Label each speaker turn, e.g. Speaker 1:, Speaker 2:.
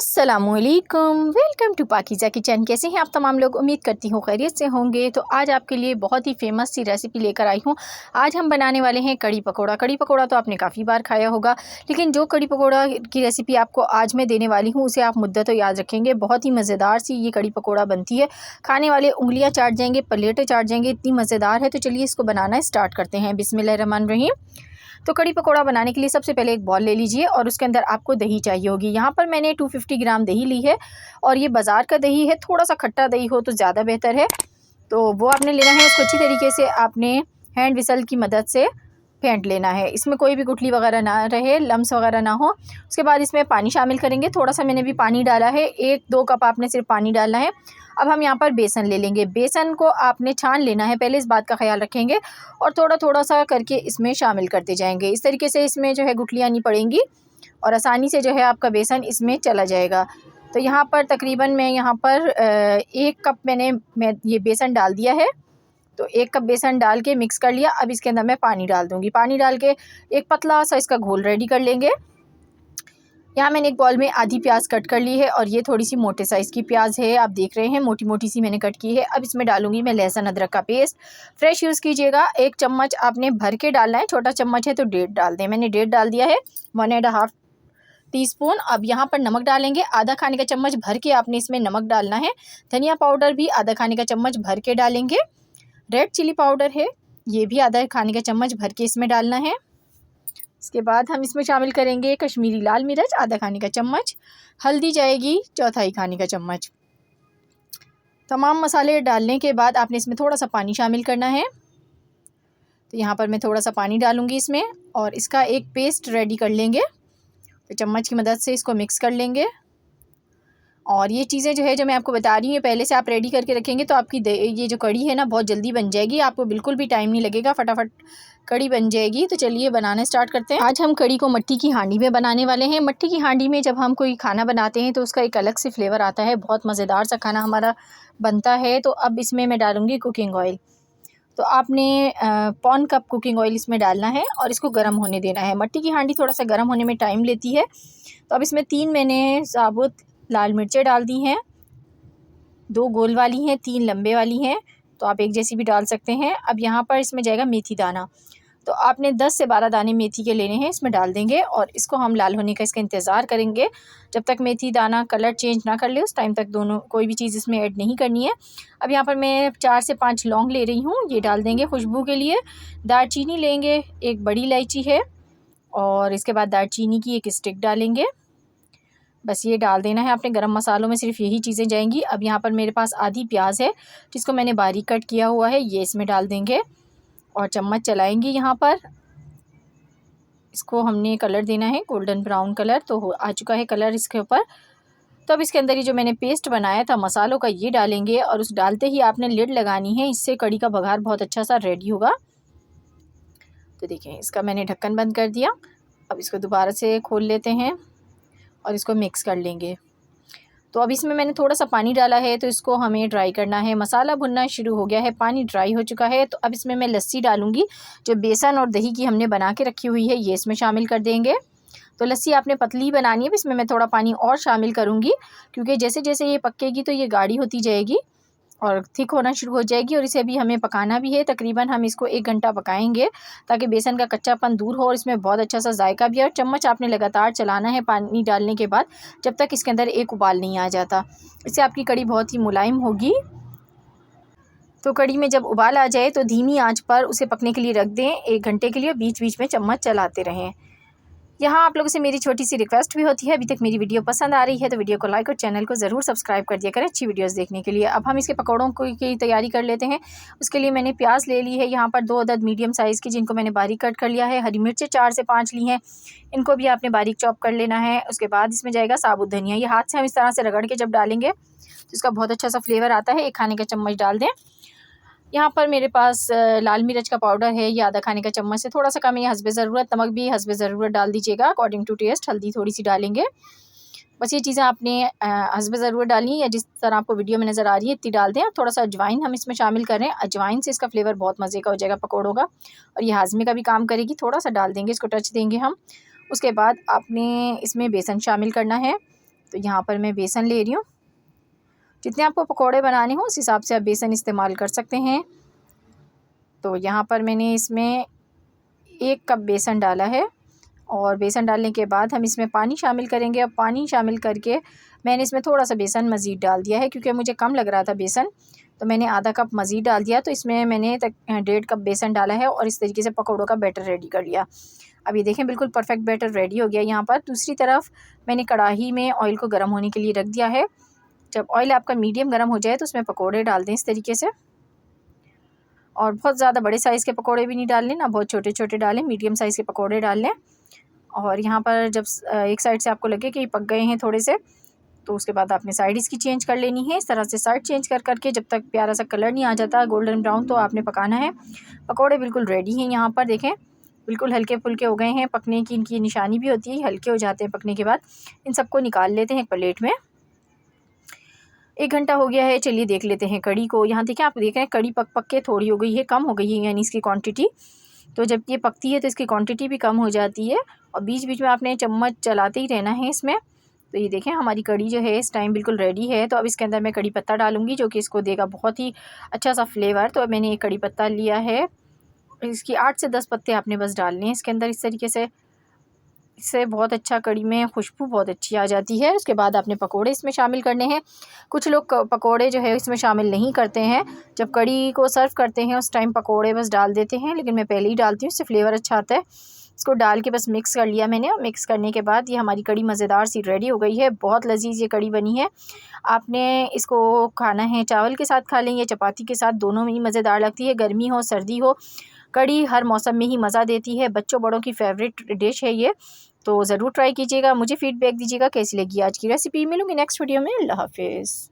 Speaker 1: अस्सलामुअलैकुम, welcome to Pakeezah kitchen. कैसे हैं आप तमाम लोग? उम्मीद करती हूँ खैरियत से होंगे। तो आज आपके लिए बहुत ही फेमस सी रेसिपी लेकर आई हूँ। आज हम बनाने वाले हैं कड़ी पकोड़ा। कड़ी पकोड़ा तो आपने काफ़ी बार खाया होगा, लेकिन जो कड़ी पकोड़ा की रेसिपी आपको आज मैं देने वाली हूँ उसे आप मुद्दत तो याद रखेंगे। बहुत ही मज़ेदार सी ये कड़ी पकोड़ा बनती है, खाने वाले उंगलियाँ चाट जाएंगे, प्लेटें चाट जाएंगे, इतनी मज़ेदार है। तो चलिए इसको बनाना स्टार्ट करते हैं। बिस्मिल्लाहिर्रहमानिर्रहीम। तो कड़ी पकोड़ा बनाने के लिए सबसे पहले एक बॉल ले लीजिए और उसके अंदर आपको दही चाहिए होगी। यहाँ पर मैंने 250 ग्राम दही ली है और ये बाज़ार का दही है। थोड़ा सा खट्टा दही हो तो ज़्यादा बेहतर है, तो वो आपने लेना है। उसको अच्छी तरीके से आपने हैंड विसल की मदद से फेंट लेना है। इसमें कोई भी गुठली वगैरह ना रहे, लम्स वगैरह ना हो। उसके बाद इसमें पानी शामिल करेंगे। थोड़ा सा मैंने भी पानी डाला है, 1-2 कप आपने सिर्फ पानी डालना है। अब हम यहाँ पर बेसन ले लेंगे। बेसन को आपने छान लेना है, पहले इस बात का ख्याल रखेंगे, और थोड़ा थोड़ा सा करके इसमें शामिल करते जाएंगे। इस तरीके से इसमें जो है गुठलियाँ नहीं पड़ेंगी और आसानी से जो है आपका बेसन इसमें चला जाएगा। तो यहाँ पर तकरीबन मैं यहाँ पर 1 कप मैं ये बेसन डाल दिया है। तो 1 कप बेसन डाल के मिक्स कर लिया। अब इसके अंदर मैं पानी डाल दूँगी। पानी डाल के एक पतला सा इसका घोल रेडी कर लेंगे। यहाँ मैंने एक बॉल में आधी प्याज कट कर ली है और ये थोड़ी सी मोटे साइज़ की प्याज है, आप देख रहे हैं, मोटी मोटी सी मैंने कट की है। अब इसमें डालूंगी मैं लहसुन अदरक का पेस्ट। फ्रेश यूज़ कीजिएगा। 1 चम्मच आपने भर के डालना है, छोटा चम्मच है तो 1.5 डाल दें। मैंने 1.5 डाल दिया है, 1.5 टीस्पून। अब यहाँ पर नमक डालेंगे, आधा खाने का चम्मच भर के आपने इसमें नमक डालना है। धनिया पाउडर भी आधा खाने का चम्मच भर के डालेंगे। रेड चिली पाउडर है, ये भी आधा खाने का चम्मच भर के इसमें डालना है। इसके बाद हम इसमें शामिल करेंगे कश्मीरी लाल मिर्च आधा खाने का चम्मच। हल्दी जाएगी चौथाई खाने का चम्मच। तमाम मसाले डालने के बाद आपने इसमें थोड़ा सा पानी शामिल करना है। तो यहाँ पर मैं थोड़ा सा पानी डालूँगी इसमें और इसका एक पेस्ट रेडी कर लेंगे। तो चम्मच की मदद से इसको मिक्स कर लेंगे। और ये चीज़ें जो है जो मैं आपको बता रही हूँ, पहले से आप रेडी करके रखेंगे तो आपकी ये जो कड़ी है ना बहुत जल्दी बन जाएगी। आपको बिल्कुल भी टाइम नहीं लगेगा, फटाफट कड़ी बन जाएगी। तो चलिए बनाना स्टार्ट करते हैं। आज हम कड़ी को मट्टी की हांडी में बनाने वाले हैं। मट्टी की हांडी में जब हम कोई खाना बनाते हैं तो उसका एक अलग से फ्लेवर आता है, बहुत मज़ेदार सा खाना हमारा बनता है। तो अब इसमें मैं डालूँगी कुकिंग ऑयल। तो आपने 1 कप कुकिंग ऑयल इसमें डालना है और इसको गर्म होने देना है। मट्टी की हांडी थोड़ा सा गर्म होने में टाइम लेती है। तो अब इसमें 3 मैंने साबुत लाल मिर्चें डाल दी हैं, 2 गोल वाली हैं, 3 लंबे वाली हैं, तो आप एक जैसी भी डाल सकते हैं। अब यहाँ पर इसमें जाएगा मेथी दाना। तो आपने 10 से 12 दाने मेथी के लेने हैं, इसमें डाल देंगे और इसको हम लाल होने का इसका इंतज़ार करेंगे। जब तक मेथी दाना कलर चेंज ना कर ले उस टाइम तक दोनों कोई भी चीज़ इसमें ऐड नहीं करनी है। अब यहाँ पर मैं 4 से 5 लौंग ले रही हूँ, ये डाल देंगे खुशबू के लिए। दालचीनी लेंगे, एक बड़ी इलायची है, और इसके बाद दालचीनी की एक स्टिक डालेंगे। बस ये डाल देना है आपने। गरम मसालों में सिर्फ यही चीज़ें जाएंगी। अब यहाँ पर मेरे पास आधी प्याज है जिसको मैंने बारीक कट किया हुआ है, ये इसमें डाल देंगे और चम्मच चलाएंगे। यहाँ पर इसको हमने कलर देना है गोल्डन ब्राउन कलर, तो आ चुका है कलर इसके ऊपर। तो अब इसके अंदर ये जो मैंने पेस्ट बनाया था मसालों का ये डालेंगे और उस डालते ही आपने लिड लगानी है, इससे कड़ी का बघार बहुत अच्छा सा रेडी होगा। तो देखें, इसका मैंने ढक्कन बंद कर दिया। अब इसको दोबारा से खोल लेते हैं और इसको मिक्स कर लेंगे। तो अब इसमें मैंने थोड़ा सा पानी डाला है, तो इसको हमें ड्राई करना है। मसाला भुनना शुरू हो गया है, पानी ड्राई हो चुका है। तो अब इसमें मैं लस्सी डालूंगी, जो बेसन और दही की हमने बना के रखी हुई है ये इसमें शामिल कर देंगे। तो लस्सी आपने पतली बनानी है, इसमें मैं थोड़ा पानी और शामिल करूँगी, क्योंकि जैसे जैसे ये पकेगी तो ये गाढ़ी होती जाएगी और थिक होना शुरू हो जाएगी। और इसे अभी हमें पकाना भी है, तकरीबन हम इसको 1 घंटा पकाएंगे ताकि बेसन का कच्चापन दूर हो और इसमें बहुत अच्छा सा जायका भी है। और चम्मच आपने लगातार चलाना है पानी डालने के बाद, जब तक इसके अंदर एक उबाल नहीं आ जाता। इससे आपकी कड़ी बहुत ही मुलायम होगी। तो कड़ी में जब उबाल आ जाए तो धीमी आंच पर उसे पकने के लिए रख दें 1 घंटे के लिए, बीच बीच में चम्मच चलाते रहें। यहाँ आप लोगों से मेरी छोटी सी रिक्वेस्ट भी होती है, अभी तक मेरी वीडियो पसंद आ रही है तो वीडियो को लाइक और चैनल को ज़रूर सब्सक्राइब कर दिया करें अच्छी वीडियोस देखने के लिए। अब हम इसके पकौड़ों की तैयारी कर लेते हैं। उसके लिए मैंने प्याज ले ली है यहाँ पर 2 अदद मीडियम साइज़ की, जिनको मैंने बारीक कट कर लिया है। हरी मिर्चें 4 से 5 ली हैं, इनको भी आपने बारीक चॉप कर लेना है। उसके बाद इसमें जाएगा साबुत धनिया, ये हाथ से हम इस तरह से रगड़ के जब डालेंगे तो इसका बहुत अच्छा सा फ्लेवर आता है। 1 खाने का चम्मच डाल दें। यहाँ पर मेरे पास लाल मिर्च का पाउडर है, ये आधा खाने का चम्मच से थोड़ा सा कम है, हस्बे ज़रूरत। नमक भी हस्बे ज़रूरत डाल दीजिएगा अकॉर्डिंग टू टेस्ट। हल्दी थोड़ी सी डालेंगे। बस ये चीज़ें आपने हस्बे ज़रूरत डाली या जिस तरह आपको वीडियो में नज़र आ रही है इतनी डाल दें। थोड़ा सा अजवाइन हम इसमें शामिल कर रहे हैं, अजवाइन से इसका फ्लेवर बहुत मज़े का हो जाएगा पकौड़ों का, और ये हाजमे का भी काम करेगी। थोड़ा सा डाल देंगे, इसको टच देंगे हम। उसके बाद आपने इसमें बेसन शामिल करना है, तो यहाँ पर मैं बेसन ले रही हूँ। जितने आपको पकोड़े बनाने हो उस हिसाब से आप बेसन इस्तेमाल कर सकते हैं। तो यहाँ पर मैंने इसमें 1 कप बेसन डाला है और बेसन डालने के बाद हम इसमें पानी शामिल करेंगे। अब पानी शामिल करके मैंने इसमें थोड़ा सा बेसन मज़ीद डाल दिया है, क्योंकि मुझे कम लग रहा था बेसन, तो मैंने आधा कप मज़ीद डाल दिया। तो इसमें मैंने 1.5 कप बेसन डाला है और इस तरीके से पकौड़ों का बैटर रेडी कर लिया। अब ये देखें बिल्कुल परफेक्ट बैटर रेडी हो गया। यहाँ पर दूसरी तरफ मैंने कढ़ाई में ऑयल को गर्म होने के लिए रख दिया है। जब ऑयल आपका मीडियम गर्म हो जाए तो उसमें पकोड़े डाल दें इस तरीके से, और बहुत ज़्यादा बड़े साइज़ के पकोड़े भी नहीं डालने, ना बहुत छोटे छोटे डालें, मीडियम साइज़ के पकोड़े डाल लें। और यहाँ पर जब एक साइड से आपको लगे कि पक गए हैं थोड़े से, तो उसके बाद आपने साइड इसकी चेंज कर लेनी है। इस तरह से साइड चेंज कर करके जब तक प्यारा सा कलर नहीं आ जाता गोल्डन ब्राउन, तो आपने पकाना है। पकोड़े बिल्कुल रेडी हैं। यहाँ पर देखें बिल्कुल हल्के फुल्के हो गए हैं। पकने की इनकी निशानी भी होती है, हल्के हो जाते हैं पकने के बाद। इन सबको निकाल लेते हैं एक प्लेट में। 1 घंटा हो गया है, चलिए देख लेते हैं कड़ी को। यहाँ देखें, आप देख रहे हैं कड़ी पक पक के थोड़ी हो गई है, कम हो गई है यानी इसकी क्वांटिटी। तो जब ये पकती है तो इसकी क्वांटिटी भी कम हो जाती है, और बीच बीच में आपने चम्मच चलाते ही रहना है इसमें। तो ये देखें हमारी कड़ी जो है इस टाइम बिल्कुल रेडी है। तो अब इसके अंदर मैं कड़ी पत्ता डालूँगी, जो कि इसको देगा बहुत ही अच्छा सा फ्लेवर। तो अब मैंने एक कड़ी पत्ता लिया है, इसकी 8 से 10 पत्ते आपने बस डालने हैं इसके अंदर इस तरीके से। इससे बहुत अच्छा कड़ी में खुशबू बहुत अच्छी आ जाती है। उसके बाद आपने पकोड़े इसमें शामिल करने हैं। कुछ लोग पकोड़े जो है इसमें शामिल नहीं करते हैं, जब कड़ी को सर्व करते हैं उस टाइम पकोड़े बस डाल देते हैं, लेकिन मैं पहले ही डालती हूँ, इससे फ्लेवर अच्छा आता है। इसको डाल के बस मिक्स कर लिया मैंने, और मिक्स करने के बाद ये हमारी कड़ी मज़ेदार सी रेडी हो गई है। बहुत लजीज ये कड़ी बनी है। आपने इसको खाना है चावल के साथ खा लें या चपाती के साथ, दोनों में ही मज़ेदार लगती है। गर्मी हो सर्दी हो, कड़ी हर मौसम में ही मज़ा देती है। बच्चों बड़ों की फेवरेट डिश है ये, तो ज़रूर ट्राई कीजिएगा। मुझे फ़ीडबैक दीजिएगा कैसी लगी आज की रेसिपी। मिलूँगी नेक्स्ट वीडियो में। अल्लाह हाफ़िज़।